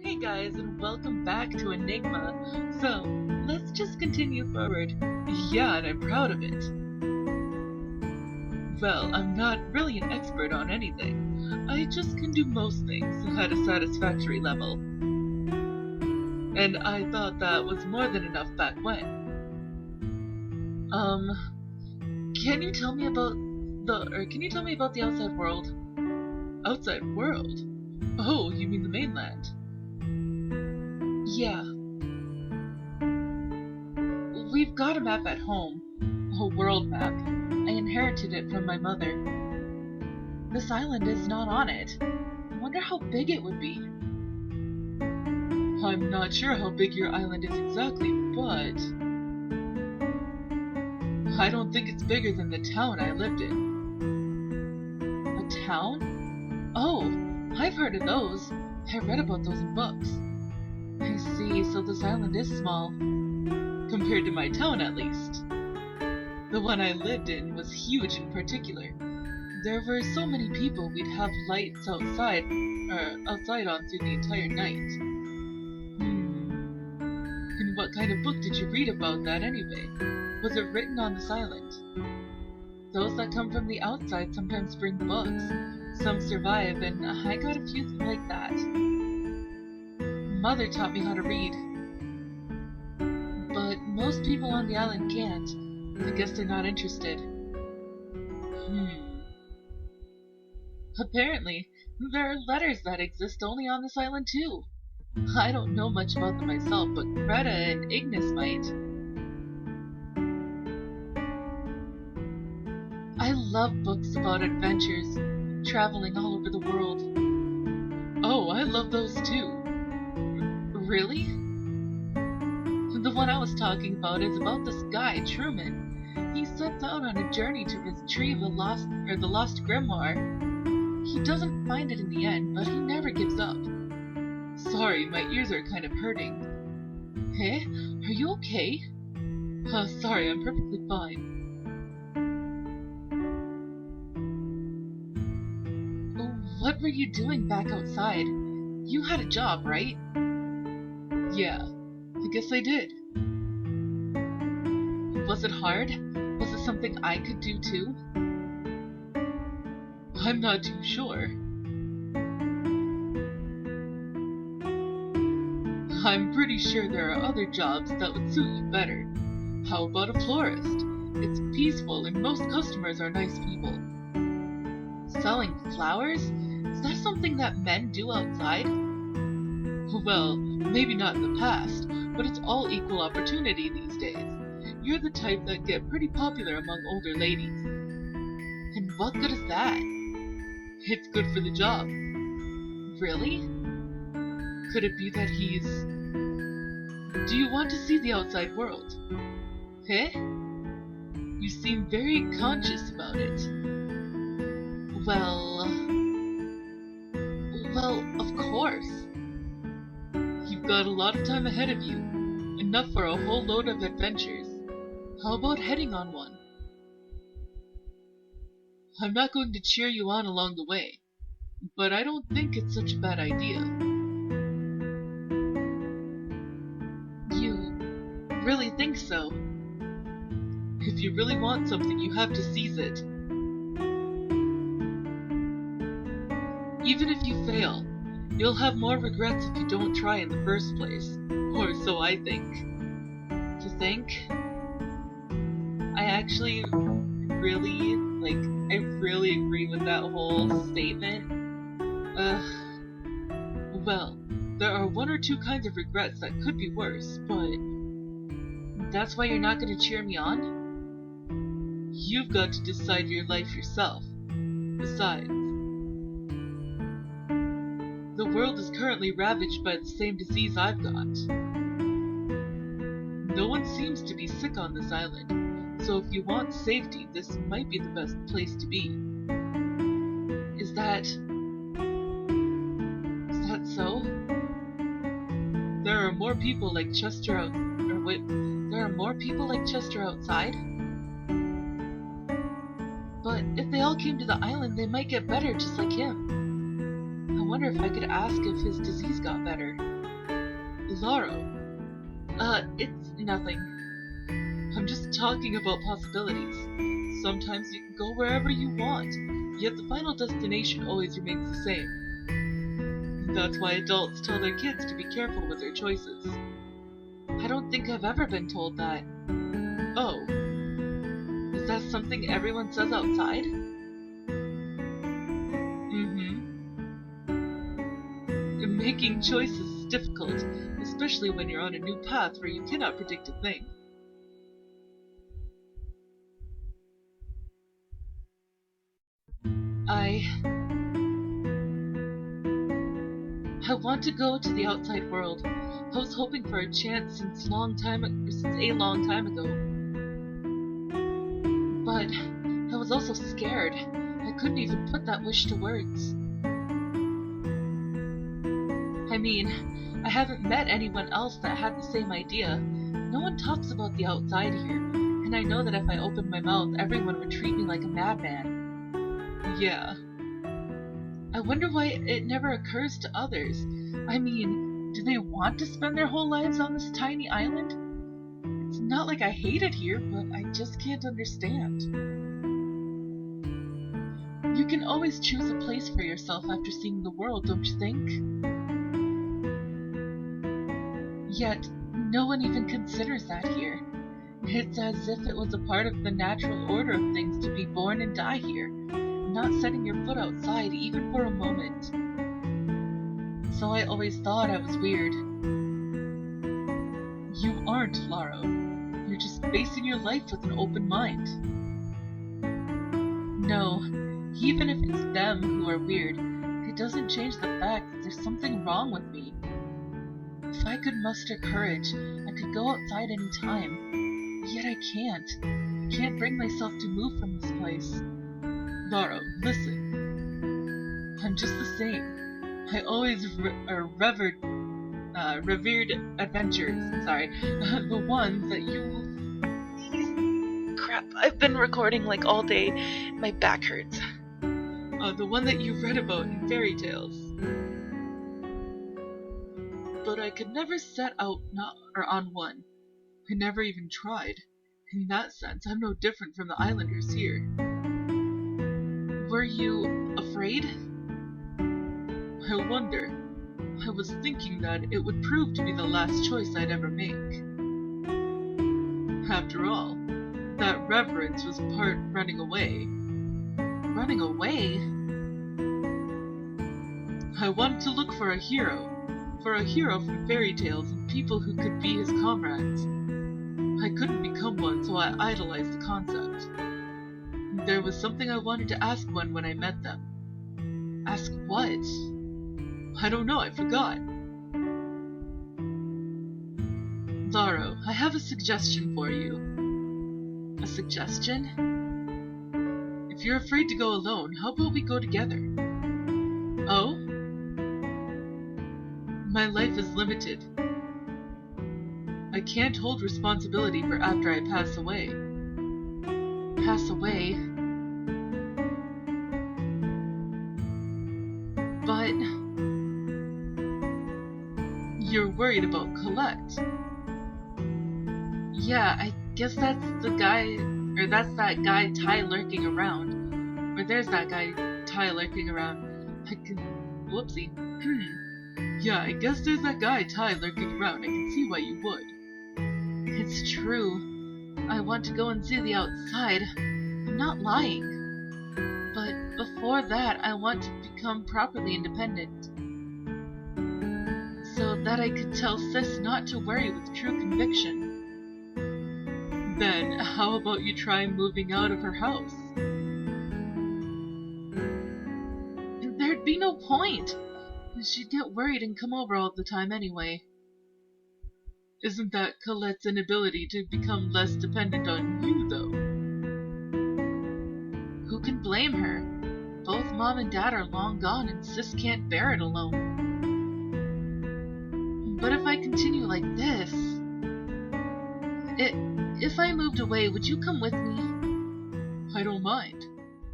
Hey guys, and welcome back to Enigma. So, let's just continue forward. Yeah, and I'm proud of it. Well, I'm not really an expert on anything. I just can do most things at a satisfactory level. And I thought that was more than enough back when. Can you tell me about the outside world? Outside world? Oh, you mean the mainland? Yeah. We've got a map at home. A world map. I inherited it from my mother. This island is not on it. I wonder how big it would be. I'm not sure how big your island is exactly, but I don't think it's bigger than the town I lived in. A town? Oh, I've heard of those. I read about those in books. I see, so this island is small. Compared to my town, at least. The one I lived in was huge in particular. There were so many people we'd have lights outside on through the entire night. And what kind of book did you read about that anyway? Was it written on this island? Those that come from the outside sometimes bring books. Some survive, and I got a few like that. Mother taught me how to read. But most people on the island can't. I guess they're not interested. Apparently, there are letters that exist only on this island too. I don't know much about them myself, but Greta and Ignis might. I love books about adventures, traveling all over the world. Oh, I love those too. Really? The one I was talking about is about this guy, Truman. He sets out on a journey to retrieve the lost grimoire. He doesn't find it in the end, but he never gives up. Sorry, my ears are kind of hurting. Hey, are you okay? Oh, sorry, I'm perfectly fine. What were you doing back outside? You had a job, right? Yeah, I guess I did. Was it hard? Was it something I could do too? I'm not too sure. I'm pretty sure there are other jobs that would suit you better. How about a florist? It's peaceful and most customers are nice people. Selling flowers? Is that something that men do outside? Well, maybe not in the past, but it's all equal opportunity these days. You're the type that get pretty popular among older ladies. And what good is that? It's good for the job. Really? Could it be that he's... Do you want to see the outside world? Eh? You seem very conscious about it. Well, of course. You've got a lot of time ahead of you. Enough for a whole load of adventures. How about heading on one? I'm not going to cheer you on along the way, but I don't think it's such a bad idea. You really think so? If you really want something, you have to seize it. Even if you fail, you'll have more regrets if you don't try in the first place. Or so I think. You think? I actually really agree with that whole statement. Well, there are one or two kinds of regrets that could be worse, but that's why you're not going to cheer me on? You've got to decide your life yourself. Besides, the world is currently ravaged by the same disease I've got. No one seems to be sick on this island. So if you want safety, this might be the best place to be. Is that so? There are more people like Chester outside? But if they all came to the island, they might get better just like him. I wonder if I could ask if his disease got better. Laro, it's nothing. I'm just talking about possibilities. Sometimes you can go wherever you want, yet the final destination always remains the same. That's why adults tell their kids to be careful with their choices. I don't think I've ever been told that. Oh, is that something everyone says outside? Making choices is difficult, especially when you're on a new path where you cannot predict a thing. I want to go to the outside world. I was hoping for a chance since a long time ago. But I was also scared. I couldn't even put that wish to words. I mean, I haven't met anyone else that had the same idea. No one talks about the outside here, and I know that if I opened my mouth, everyone would treat me like a madman. Yeah. I wonder why it never occurs to others. I mean, do they want to spend their whole lives on this tiny island? It's not like I hate it here, but I just can't understand. You can always choose a place for yourself after seeing the world, don't you think? Yet, no one even considers that here. It's as if it was a part of the natural order of things to be born and die here, not setting your foot outside even for a moment. So I always thought I was weird. You aren't, Laro. You're just facing your life with an open mind. No, even if it's them who are weird, it doesn't change the fact that there's something wrong with me. If I could muster courage, I could go outside any time. Yet I can't. Can't bring myself to move from this place. Laro, listen. I'm just the same. I always revered adventures. Sorry. The ones that you... Crap, I've been recording like all day. My back hurts. The one that you read about in fairy tales. But I could never set out on one. I never even tried. In that sense, I'm no different from the islanders here. Were you afraid? I wonder. I was thinking that it would prove to be the last choice I'd ever make. After all, that reverence was part running away. Running away? I wanted to look for a hero from fairy tales and people who could be his comrades. I couldn't become one, so I idolized the concept. There was something I wanted to ask one when I met them. Ask what? I don't know, I forgot. Laro, I have a suggestion for you. A suggestion? If you're afraid to go alone, how about we go together? Oh? My life is limited. I can't hold responsibility for after I pass away. Pass away? But... You're worried about Colette. Yeah, I guess that's the guy... Or that's that guy Ty lurking around. Or there's that guy Ty lurking around. Whoopsie. Yeah, I guess there's that guy Ty lurking around. I can see why you would. It's true. I want to go and see the outside. I'm not lying. But before that, I want to become properly independent. So that I could tell Sis not to worry with true conviction. Then, how about you try moving out of her house? There'd be no point. She'd get worried and come over all the time anyway. Isn't that Colette's inability to become less dependent on you, though? Who can blame her? Both Mom and Dad are long gone and Sis can't bear it alone. But if I continue like this... If I moved away, would you come with me? I don't mind.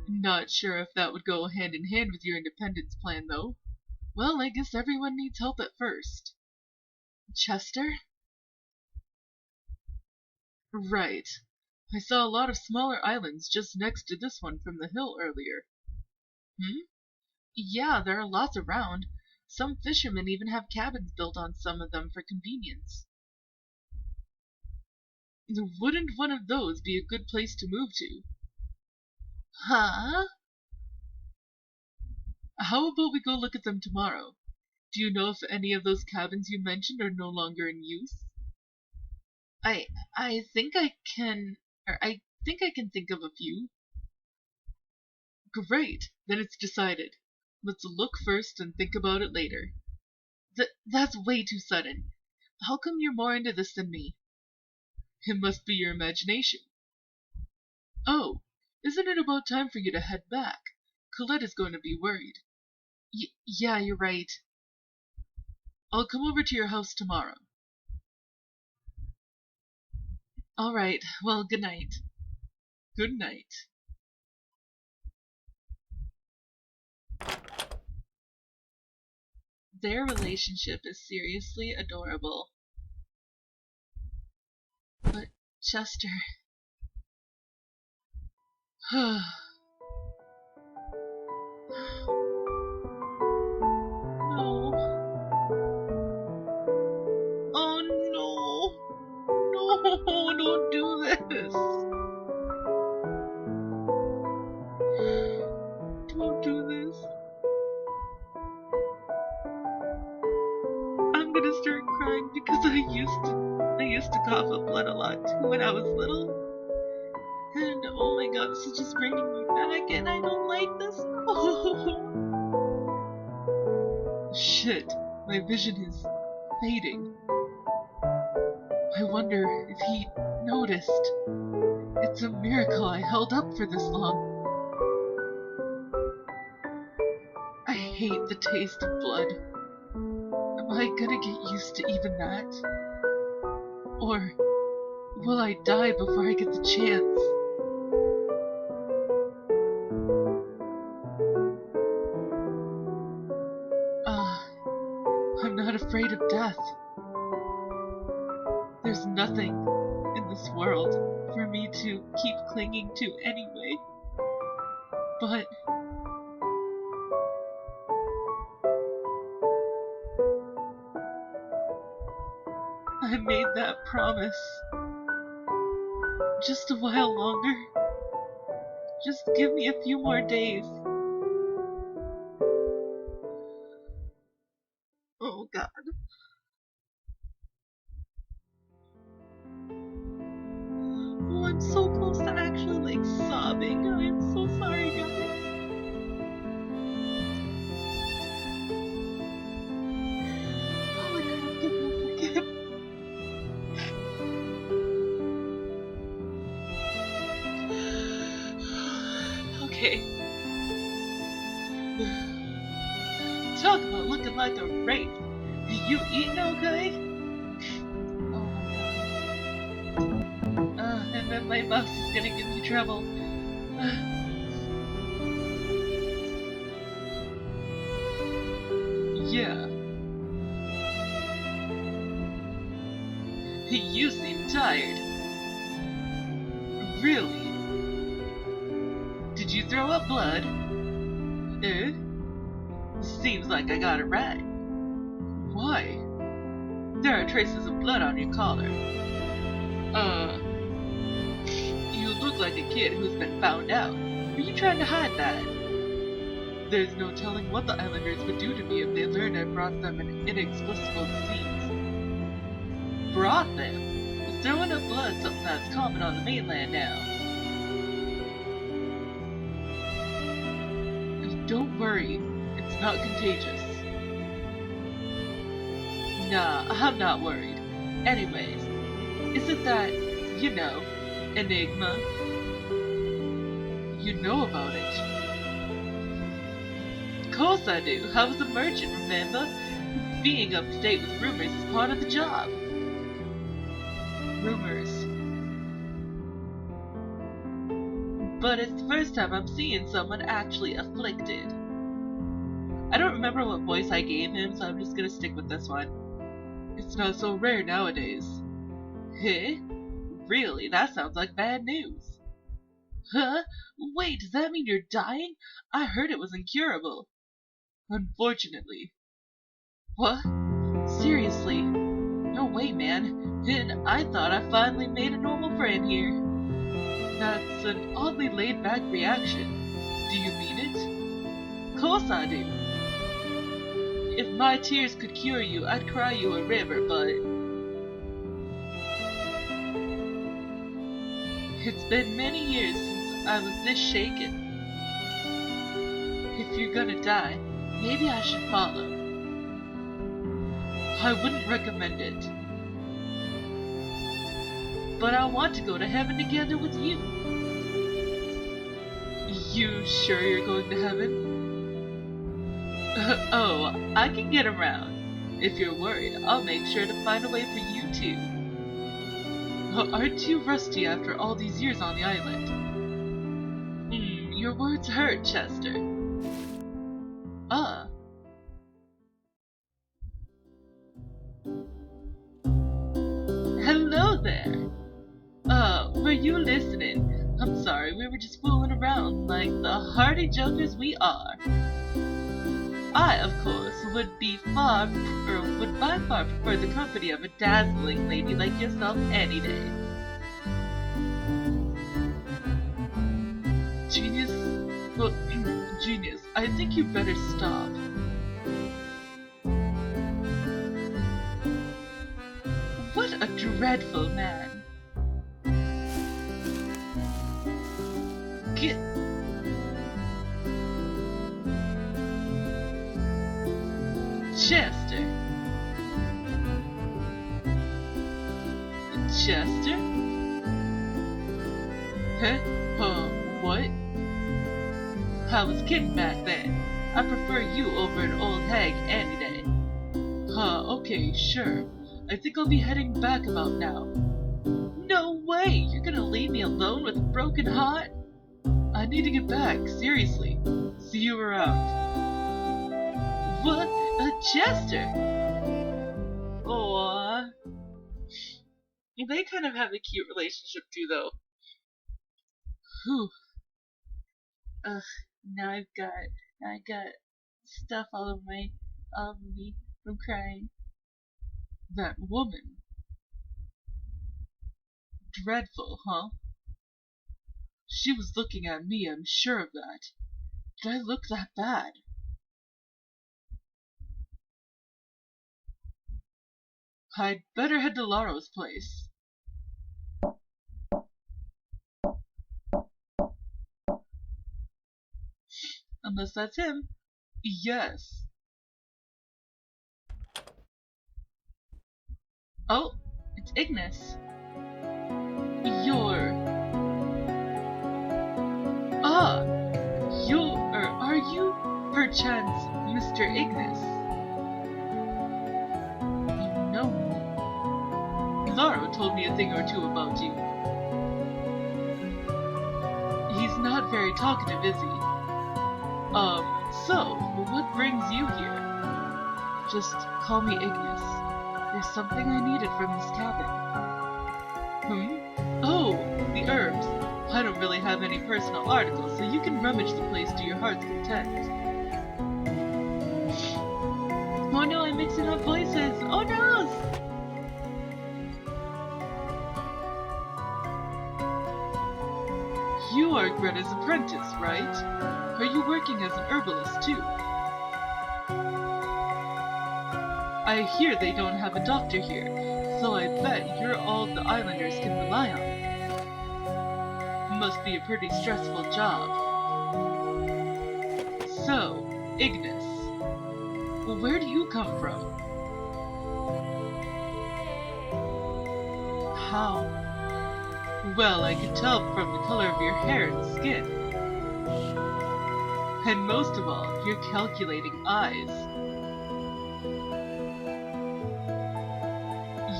Not sure if that would go hand in hand with your independence plan, though. Well, I guess everyone needs help at first. Chester? Right. I saw a lot of smaller islands just next to this one from the hill earlier. Hmm? Yeah, there are lots around. Some fishermen even have cabins built on some of them for convenience. Wouldn't one of those be a good place to move to? Huh? How about we go look at them tomorrow? Do you know if any of those cabins you mentioned are no longer in use? I I think I can I think I can think of a few. Great, then it's decided. Let's look first and think about it later. That's way too sudden. How come you're more into this than me? It must be your imagination. Oh, isn't it about time for you to head back? Colette is going to be worried. Yeah, you're right. I'll come over to your house tomorrow. All right, well, good night. Good night. Their relationship is seriously adorable. But Chester... No. Oh no. No, don't do this. Don't do this. I'm gonna start crying because I used to cough up blood a lot too when I was little. And oh my god, this is just bringing me back and I don't like this. Shit, my vision is fading. I wonder if he noticed. It's a miracle I held up for this long. I hate the taste of blood. Am I gonna get used to even that? Or will I die before I get the chance? I'm not afraid of death. There's nothing in this world for me to keep clinging to anyway. But I made that promise. Just a while longer. Just give me a few more days. Oh god. Oh, I'm so close to actually sobbing. I'm so sorry, guys. Oh, I couldn't get this again. Okay. Talk about looking like a wraith. You eating okay? Oh my god. And then my boss is gonna give me trouble. Yeah. You seem tired. Really? Did you throw up blood? Seems like I got it right. Why? There are traces of blood on your collar. You look like a kid who's been found out. Are you trying to hide that? There's no telling what the islanders would do to me if they learned I brought them an inexplicable disease. Brought them? Is throwing up blood something that's common on the mainland now? Don't worry, it's not contagious. Nah, I'm not worried. Anyways, isn't that, you know, Enigma? You know about it. Of course I do. I was a merchant, remember? Being up to date with rumors is part of the job. Rumors. But it's the first time I'm seeing someone actually afflicted. I don't remember what voice I gave him, so I'm just gonna stick with this one. It's not so rare nowadays. Huh? Really? That sounds like bad news. Huh? Wait, does that mean you're dying? I heard it was incurable. Unfortunately. What? Seriously? No way, man. And I thought I finally made a normal friend here. That's an oddly laid-back reaction. Do you mean it? Of course I do. If my tears could cure you, I'd cry you a river, but... It's been many years since I was this shaken. If you're gonna die, maybe I should follow. I wouldn't recommend it. But I want to go to heaven together with you. You sure you're going to heaven? Oh, I can get around. If you're worried, I'll make sure to find a way for you too. Aren't you rusty after all these years on the island? Your words hurt, Chester. Hello there. Were you listening? I'm sorry, we were just fooling around like the hardy jokers we are. I, of course, would by far prefer the company of a dazzling lady like yourself any day. Genius? Well, genius, I think you better stop. What a dreadful man. Get... Chester. Chester? Huh? What? I was kidding back then. I prefer you over an old hag any day. Okay, sure. I think I'll be heading back about now. No way! You're gonna leave me alone with a broken heart? I need to get back, seriously. See you around. What? Chester! Aww. They kind of have a cute relationship too, though. Whew. Ugh, now I got stuff all over me from crying. That woman. Dreadful, huh? She was looking at me, I'm sure of that. Did I look that bad? I'd better head to Laro's place. Unless that's him. Yes. Oh, it's Ignis. Are you, perchance, Mr. Ignis? You know me. Laro told me a thing or two about you. He's not very talkative, is he? So, what brings you here? Just call me Ignis. There's something I needed from this cabin. Oh, the herbs. I don't really have any personal articles, so you can rummage the place to your heart's content. Oh no, I'm mixing up voices! Oh no! You are Greta's apprentice, right? Are you working as an herbalist too? I hear they don't have a doctor here, so I bet you're all the islanders can rely on. Must be a pretty stressful job. So, Ignis, where do you come from? How? Well, I could tell from the color of your hair and skin. And most of all, your calculating eyes.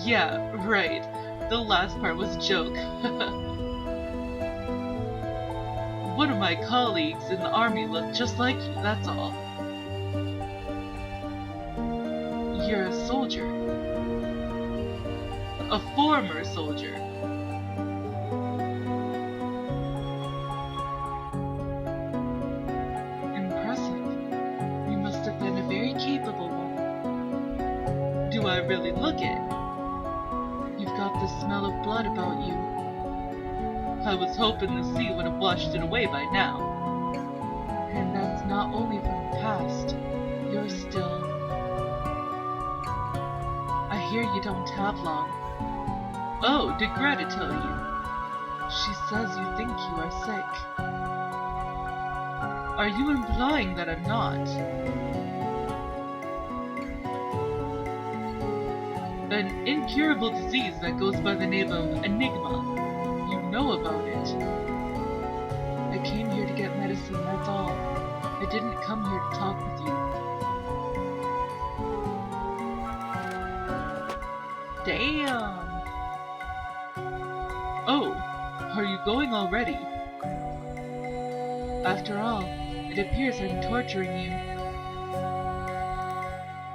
Yeah, right. The last part was a joke. One of my colleagues in the army looked just like you, that's all. You're a soldier. A former soldier. Impressive. You must have been a very capable one. Do I really look it? You've got the smell of blood about you. I was hoping the sea would have washed it away by now. And that's not only from the past. You're still... I hear you don't have long. Oh, did Greta tell you? She says you think you are sick. Are you implying that I'm not? An incurable disease that goes by the name of Enigma. You know about it. I came here to get medicine, that's all. I didn't come here to talk with you. Damn! Oh, are you going already? After all, it appears I'm torturing you.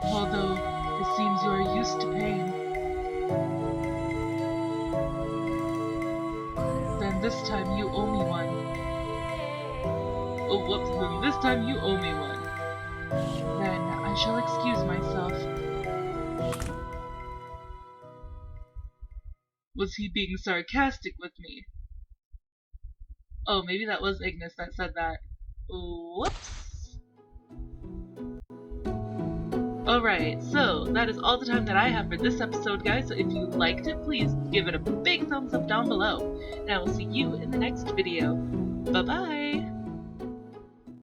Although, it seems you are used to pain. Then this time you owe me one. Oh, whoops, then this time you owe me one. Then I shall excuse myself. Was he being sarcastic with me? Oh, maybe that was Ignis that said that. Whoops. Alright, so that is all the time that I have for this episode, guys. So if you liked it, please give it a big thumbs up down below. And I will see you in the next video. Bye-bye!